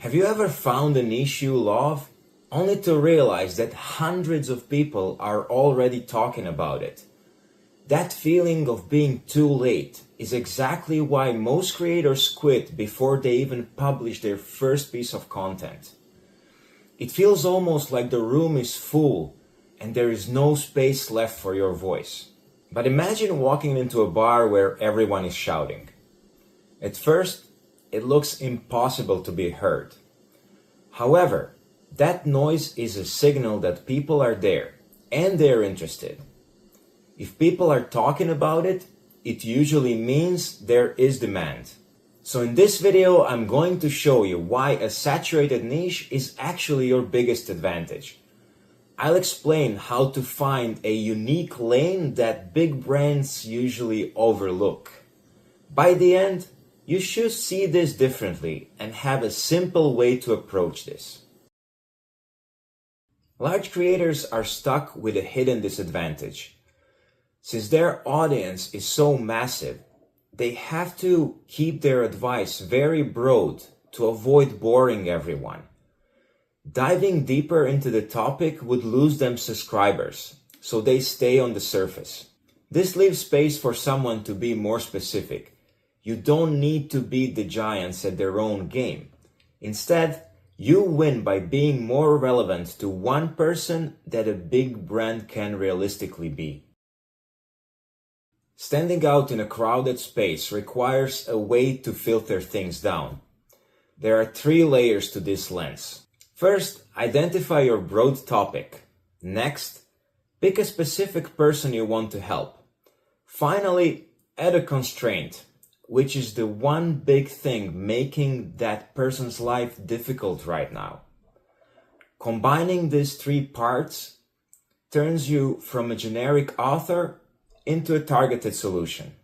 Have you ever found a niche you love, only to realize that hundreds of people are already talking about it? That feeling of being too late is exactly why most creators quit before they even publish their first piece of content. It feels almost like the room is full and there is no space left for your voice. But imagine walking into a bar where everyone is shouting. At first, it looks impossible to be heard. However, that noise is a signal that people are there and they're interested. If people are talking about it, it usually means there is demand. So in this video, I'm going to show you why a saturated niche is actually your biggest advantage. I'll explain how to find a unique lane that big brands usually overlook. By the end, you should see this differently and have a simple way to approach this. Large creators are stuck with a hidden disadvantage. Since their audience is so massive, they have to keep their advice very broad to avoid boring everyone. Diving deeper into the topic would lose them subscribers, so they stay on the surface. This leaves space for someone to be more specific. You don't need to beat the giants at their own game. Instead, you win by being more relevant to one person that a big brand can realistically be. Standing out in a crowded space requires a way to filter things down. There are 3 layers to this lens. First, identify your broad topic. Next, pick a specific person you want to help. Finally, add a constraint, which is the one big thing making that person's life difficult right now. Combining these 3 parts turns you from a generic author into a targeted solution.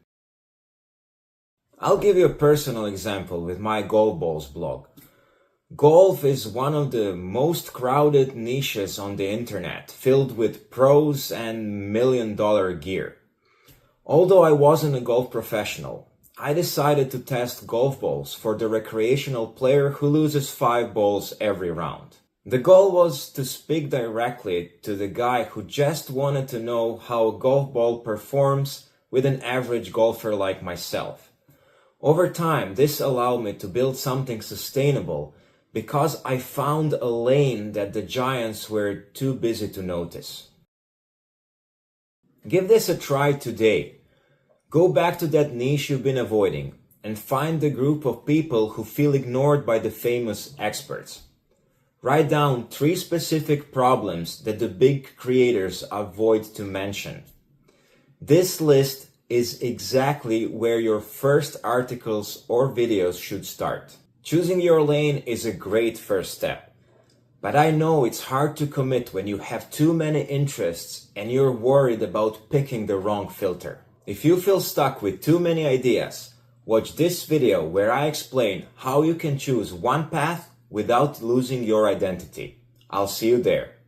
I'll give you a personal example with my golf balls blog. Golf is one of the most crowded niches on the internet, filled with pros and million-dollar gear. Although I wasn't a golf professional, I decided to test golf balls for the recreational player who loses 5 balls every round. The goal was to speak directly to the guy who just wanted to know how a golf ball performs with an average golfer like myself. Over time, this allowed me to build something sustainable because I found a lane that the giants were too busy to notice. Give this a try today. Go back to that niche you've been avoiding and find the group of people who feel ignored by the famous experts. Write down 3 specific problems that the big creators avoid to mention. This list is exactly where your first articles or videos should start. Choosing your lane is a great first step, but I know it's hard to commit when you have too many interests and you're worried about picking the wrong filter. If you feel stuck with too many ideas, watch this video where I explain how you can choose one path without losing your identity. I'll see you there.